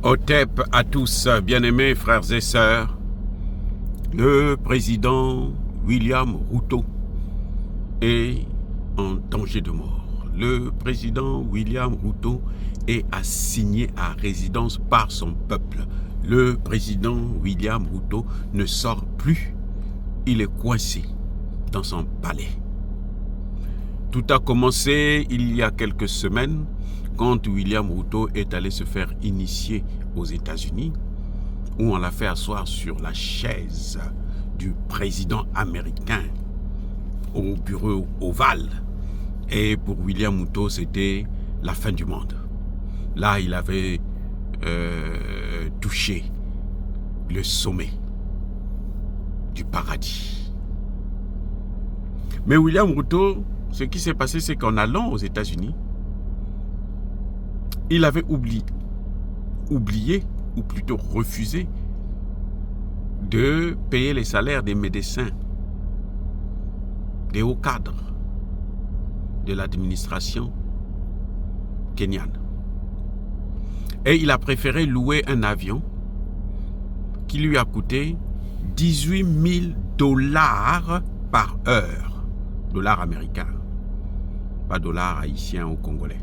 Otep à tous, bien-aimés frères et sœurs, le président William Ruto est en danger de mort. Le président William Ruto est assigné à résidence par son peuple. Le président William Ruto ne sort plus. Il est coincé dans son palais. Tout a commencé il y a quelques semaines quand William Ruto est allé se faire initier aux États-Unis, où on l'a fait asseoir sur la chaise du président américain au bureau ovale. Et pour William Ruto, c'était la fin du monde. Là, il avait touché le sommet du paradis. Mais William Ruto, ce qui s'est passé, c'est qu'en allant aux États-Unis, il avait oublié, ou plutôt refusé, de payer les salaires des médecins, des hauts cadres de l'administration kenyane. Et il a préféré louer un avion qui lui a coûté 18 000 $ par heure. Dollars américains, pas dollars haïtiens ou congolais.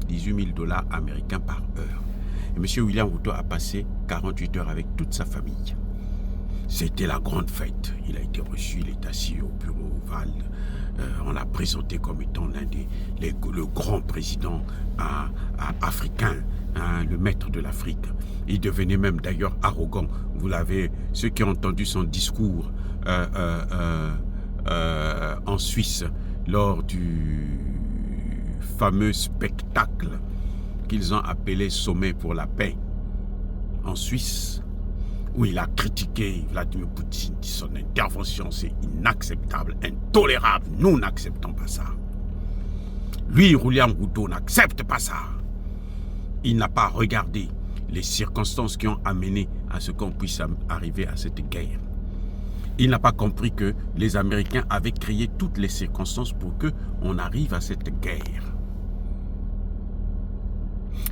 18 000 $ américains par heure. Et M. William Ruto a passé 48 heures avec toute sa famille. C'était la grande fête. Il a été reçu, il est assis au bureau ovale. On l'a présenté comme étant le grand président africain, le maître de l'Afrique. Il devenait même d'ailleurs arrogant. Vous l'avez, ceux qui ont entendu son discours en Suisse lors du fameux spectacle qu'ils ont appelé Sommet pour la paix en Suisse, où il a critiqué Vladimir Poutine, dit son intervention c'est inacceptable, intolérable, nous n'acceptons pas ça. Lui, William Ruto, n'accepte pas ça. Il n'a pas regardé les circonstances qui ont amené à ce qu'on puisse arriver à cette guerre. Il n'a pas compris que les Américains avaient créé toutes les circonstances pour qu'on arrive à cette guerre.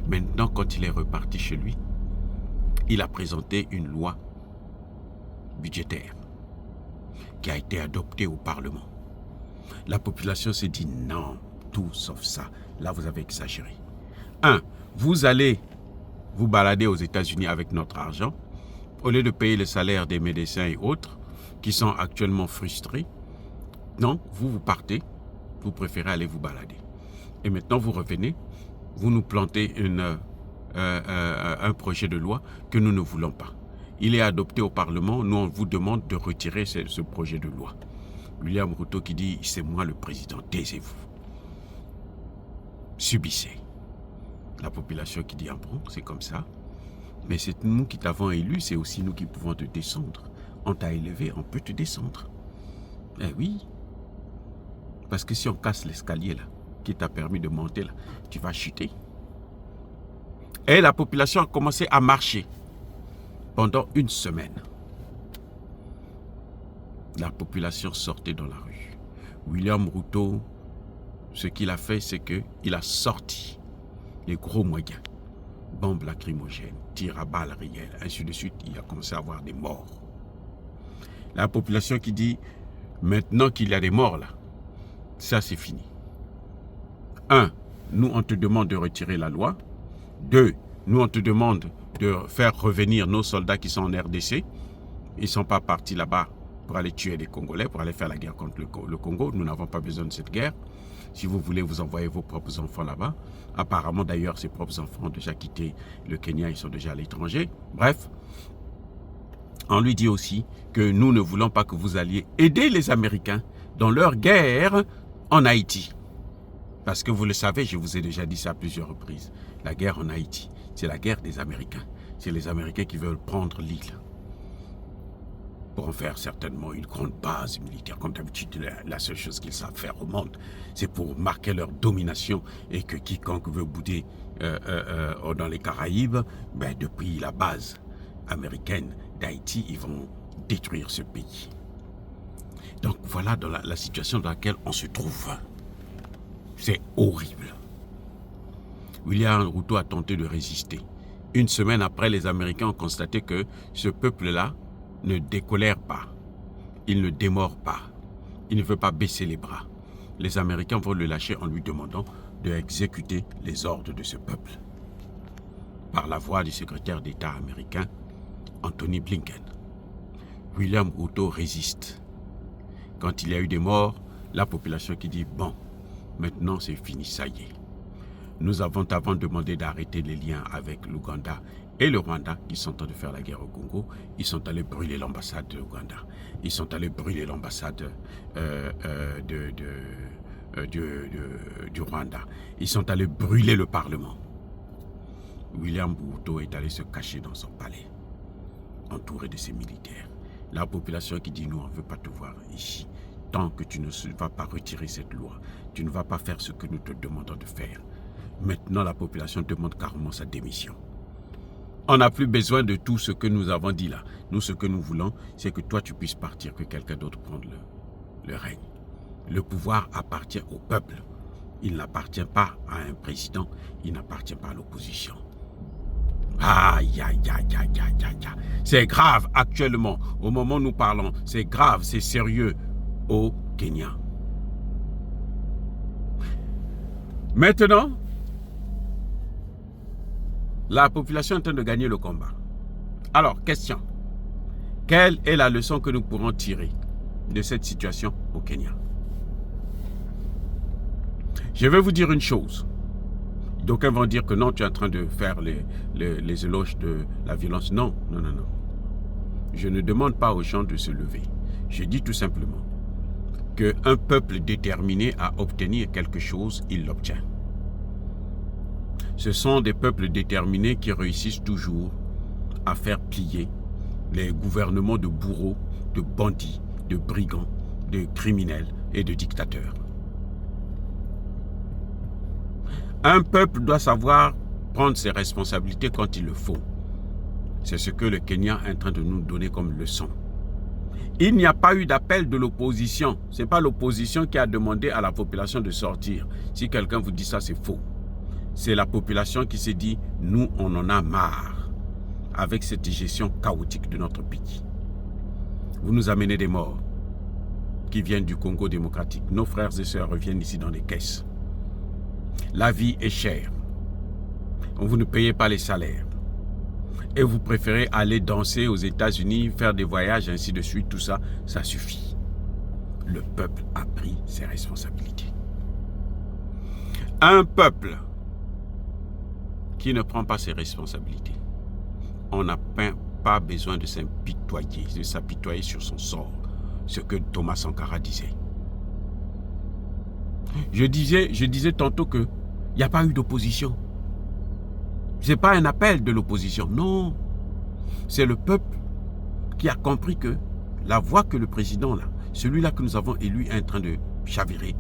Maintenant, quand il est reparti chez lui, il a présenté une loi budgétaire qui a été adoptée au Parlement. La population s'est dit non, tout sauf ça. Là, vous avez exagéré. Vous allez vous balader aux États-Unis avec notre argent, au lieu de payer le salaire des médecins et autres, qui sont actuellement frustrés. Non, vous partez, vous préférez aller vous balader. Et maintenant, vous revenez, vous nous plantez un projet de loi que nous ne voulons pas. Il est adopté au Parlement, nous on vous demande de retirer ce projet de loi. William Ruto qui dit, c'est moi le président, taisez-vous. Subissez. La population qui dit, ah bon, c'est comme ça. Mais c'est nous qui t'avons élu, c'est aussi nous qui pouvons te descendre. On t'a élevé, on peut te descendre. Eh oui. Parce que si on casse l'escalier là, qui t'a permis de monter là, tu vas chuter. Et la population a commencé à marcher pendant une semaine. La population sortait dans la rue. William Ruto, ce qu'il a fait, c'est qu'il a sorti les gros moyens. Bombes lacrymogènes, tirs à balles réelles, ainsi de suite. Il a commencé à avoir des morts. La population qui dit, maintenant qu'il y a des morts là, ça c'est fini. 1, nous on te demande de retirer la loi. 2, nous on te demande de faire revenir nos soldats qui sont en RDC. Ils ne sont pas partis là-bas pour aller tuer les Congolais, pour aller faire la guerre contre le Congo. Nous n'avons pas besoin de cette guerre. Si vous voulez, vous envoyez vos propres enfants là-bas. Apparemment d'ailleurs, ces propres enfants ont déjà quitté le Kenya, ils sont déjà à l'étranger. Bref. On lui dit aussi que nous ne voulons pas que vous alliez aider les Américains dans leur guerre en Haïti. Parce que vous le savez, je vous ai déjà dit ça à plusieurs reprises. La guerre en Haïti, c'est la guerre des Américains. C'est les Américains qui veulent prendre l'île. Pour en faire certainement une grande base militaire. Comme d'habitude, la seule chose qu'ils savent faire au monde, c'est pour marquer leur domination et que quiconque veut bouder dans les Caraïbes, depuis la base américaine d'Haïti, ils vont détruire ce pays. Donc voilà dans la situation dans laquelle on se trouve. C'est horrible. William Ruto a tenté de résister. Une semaine après, les Américains ont constaté que ce peuple-là ne décolère pas. Il ne démord pas. Il ne veut pas baisser les bras. Les Américains vont le lâcher en lui demandant d'exécuter les ordres de ce peuple. Par la voix du secrétaire d'État américain, Anthony Blinken. William Ruto résiste. Quand il y a eu des morts, la population qui dit « Bon, maintenant c'est fini, ça y est ». Nous avons avant demandé d'arrêter les liens avec l'Ouganda et le Rwanda qui sont en train de faire la guerre au Congo. Ils sont allés brûler l'ambassade de l'Ouganda. Ils sont allés brûler l'ambassade du Rwanda. Ils sont allés brûler le Parlement. William Ruto est allé se cacher dans son palais, entouré de ses militaires. La population qui dit « Nous, on ne veut pas te voir ici. Tant que tu ne vas pas retirer cette loi, tu ne vas pas faire ce que nous te demandons de faire. » Maintenant, la population demande carrément sa démission. On n'a plus besoin de tout ce que nous avons dit là. Nous, ce que nous voulons, c'est que toi, tu puisses partir, que quelqu'un d'autre prenne le règne. Le pouvoir appartient au peuple. Il n'appartient pas à un président, il n'appartient pas à l'opposition. Aïe, aïe, aïe, aïe, aïe, aïe. C'est grave actuellement, au moment où nous parlons, c'est grave, c'est sérieux au Kenya. Maintenant, la population est en train de gagner le combat. Alors, question. Quelle est la leçon que nous pourrons tirer de cette situation au Kenya? Je vais vous dire une chose. D'aucuns vont dire que non, tu es en train de faire les éloges de la violence. Non, non, non, non. Je ne demande pas aux gens de se lever. Je dis tout simplement qu'un peuple déterminé à obtenir quelque chose, il l'obtient. Ce sont des peuples déterminés qui réussissent toujours à faire plier les gouvernements de bourreaux, de bandits, de brigands, de criminels et de dictateurs. Un peuple doit savoir prendre ses responsabilités quand il le faut. C'est ce que le Kenya est en train de nous donner comme leçon. Il n'y a pas eu d'appel de l'opposition. Ce n'est pas l'opposition qui a demandé à la population de sortir. Si quelqu'un vous dit ça, c'est faux. C'est la population qui s'est dit, nous, on en a marre avec cette gestion chaotique de notre pays. Vous nous amenez des morts qui viennent du Congo démocratique. Nos frères et sœurs reviennent ici dans les caisses. La vie est chère. Vous ne payez pas les salaires. Et vous préférez aller danser aux États-Unis, faire des voyages, ainsi de suite, tout ça, ça suffit. Le peuple a pris ses responsabilités. Un peuple qui ne prend pas ses responsabilités, on n'a pas besoin de s'apitoyer sur son sort, ce que Thomas Sankara disait. Je disais tantôt qu'il n'y a pas eu d'opposition. Ce n'est pas un appel de l'opposition, non. C'est le peuple qui a compris que la voie que le président, là, celui-là que nous avons élu, est en train de chavirer.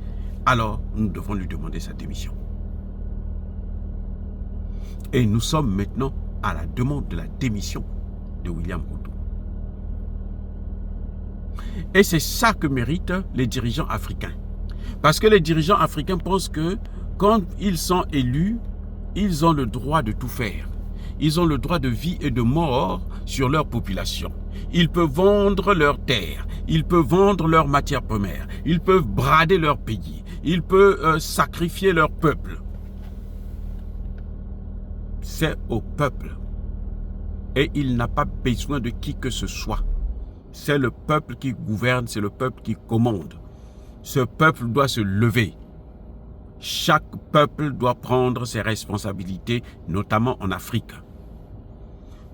Alors, nous devons lui demander sa démission. Et nous sommes maintenant à la demande de la démission de William Ruto. Et c'est ça que méritent les dirigeants africains. Parce que les dirigeants africains pensent que quand ils sont élus, ils ont le droit de tout faire. Ils ont le droit de vie et de mort sur leur population. Ils peuvent vendre leurs terres, ils peuvent vendre leurs matières premières, ils peuvent brader leur pays, ils peuvent sacrifier leur peuple. C'est au peuple. Et il n'a pas besoin de qui que ce soit. C'est le peuple qui gouverne, c'est le peuple qui commande. Ce peuple doit se lever. Chaque peuple doit prendre ses responsabilités, notamment en Afrique,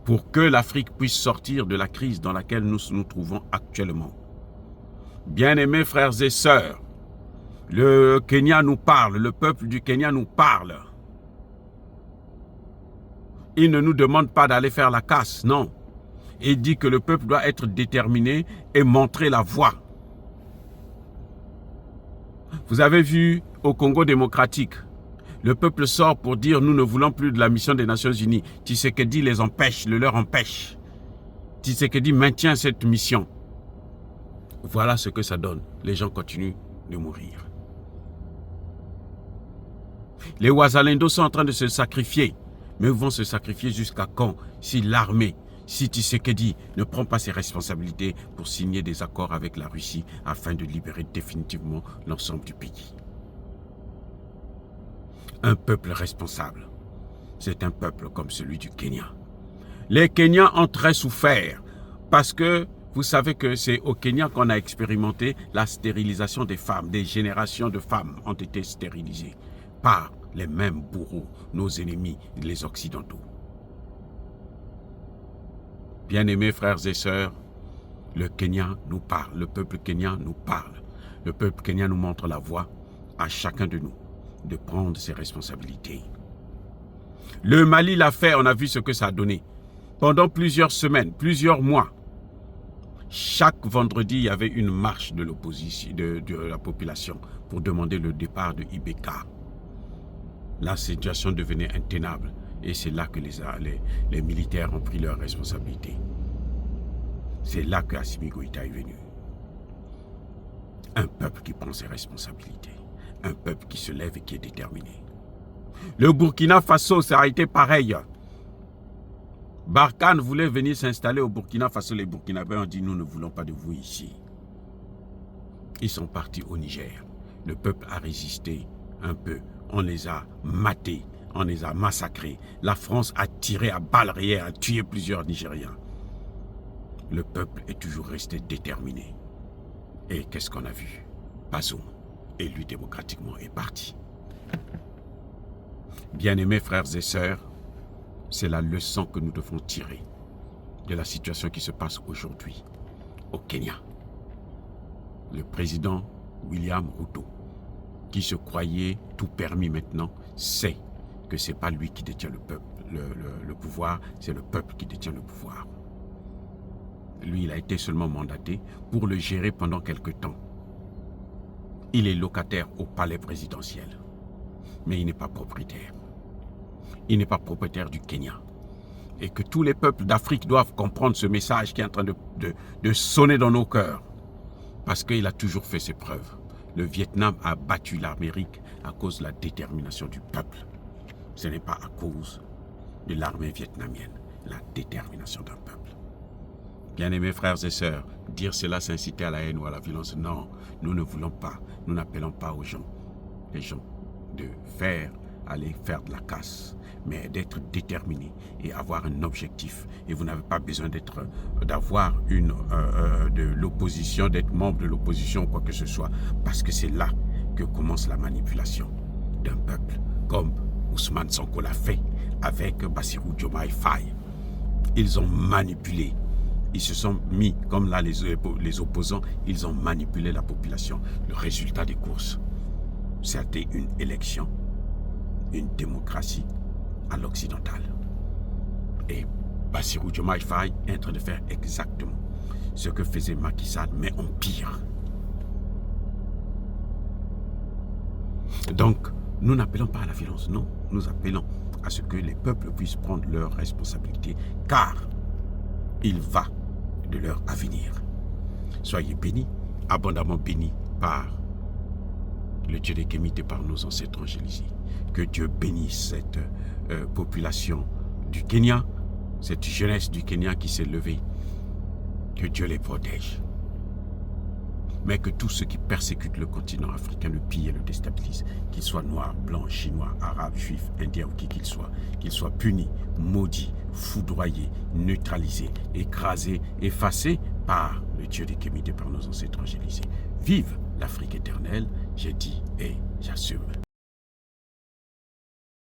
pour que l'Afrique puisse sortir de la crise dans laquelle nous nous trouvons actuellement. Bien-aimés frères et sœurs, le Kenya nous parle, le peuple du Kenya nous parle. Il ne nous demande pas d'aller faire la casse, non. Il dit que le peuple doit être déterminé et montrer la voie. Vous avez vu au Congo démocratique, le peuple sort pour dire nous ne voulons plus de la mission des Nations Unies. Tshisekedi les empêche, le leur empêche. Tshisekedi maintient cette mission. Voilà ce que ça donne. Les gens continuent de mourir. Les Wazalendo sont en train de se sacrifier Mais vont se sacrifier jusqu'à quand si l'armée, si Tshisekedi ne prend pas ses responsabilités pour signer des accords avec la Russie afin de libérer définitivement l'ensemble du pays? Un peuple responsable, c'est un peuple comme celui du Kenya. Les Kenyans ont très souffert parce que vous savez que c'est au Kenya qu'on a expérimenté la stérilisation des femmes. Des générations de femmes ont été stérilisées par les mêmes bourreaux, nos ennemis, les Occidentaux. Bien-aimés frères et sœurs, le Kenya nous parle, le peuple kenyan nous parle. Le peuple kenyan nous montre la voie à chacun de nous de prendre ses responsabilités. Le Mali l'a fait, on a vu ce que ça a donné. Pendant plusieurs semaines, plusieurs mois, chaque vendredi, il y avait une marche de l'opposition, de la population pour demander le départ de IBK. La situation devenait intenable et c'est là que les militaires ont pris leurs responsabilités. C'est là que Assimi Goïta est venu. Un peuple qui prend ses responsabilités. Un peuple qui se lève et qui est déterminé. Le Burkina Faso, ça a été pareil. Barkhane voulait venir s'installer au Burkina Faso. Les Burkinabés ont dit, nous ne voulons pas de vous ici. Ils sont partis au Niger. Le peuple a résisté un peu. On les a matés, on les a massacrés. La France a tiré à balles réelles, a tué plusieurs Nigériens. Le peuple est toujours resté déterminé. Et qu'est-ce qu'on a vu? Bazoum, élu démocratiquement, est parti. Bien-aimés frères et sœurs, c'est la leçon que nous devons tirer de la situation qui se passe aujourd'hui au Kenya. Le président William Ruto, qui se croyait tout permis maintenant, sait que ce n'est pas lui qui détient le pouvoir, c'est le peuple qui détient le pouvoir. Lui, il a été seulement mandaté pour le gérer pendant quelque temps. Il est locataire au palais présidentiel, mais il n'est pas propriétaire. Il n'est pas propriétaire du Kenya. Et que tous les peuples d'Afrique doivent comprendre ce message qui est en train de sonner dans nos cœurs. Parce qu'il a toujours fait ses preuves. Le Vietnam a battu l'Amérique à cause de la détermination du peuple. Ce n'est pas à cause de l'armée vietnamienne, la détermination d'un peuple. Bien-aimés frères et sœurs, dire cela c'est inciter à la haine ou à la violence. Non, nous ne voulons pas, nous n'appelons pas aux gens, les gens, aller faire de la casse, mais d'être déterminés et avoir un objectif. Et vous n'avez pas besoin d'avoir de l'opposition, d'être membre de l'opposition ou quoi que ce soit, parce que c'est là que commence la manipulation d'un peuple, comme Ousmane Sonko l'a fait avec Bassirou Diomaye Faye. Ils ont manipulé. Ils se sont mis, comme là les opposants, ils ont manipulé la population. Le résultat des courses, c'était une élection, une démocratie à l'occidental. Et Bassirou Diomaye Faye est en train de faire exactement ce que faisait Macky Sall, mais en pire. Donc, nous n'appelons pas à la violence, non. Nous appelons à ce que les peuples puissent prendre leurs responsabilités, car il va de leur avenir. Soyez bénis, abondamment bénis par le Dieu des Kémites et par nos ancêtres angélisés. Que Dieu bénisse cette population du Kenya, cette jeunesse du Kenya qui s'est levée. Que Dieu les protège. Mais que tous ceux qui persécutent le continent africain, le pillent et le déstabilisent, qu'ils soient noirs, blancs, chinois, arabes, juifs, indiens ou qui qu'ils soient punis, maudits, foudroyés, neutralisés, écrasés, effacés par le Dieu des Kémites et par nos ancêtres angélisés. Vive l'Afrique éternelle, j'ai dit et j'assume.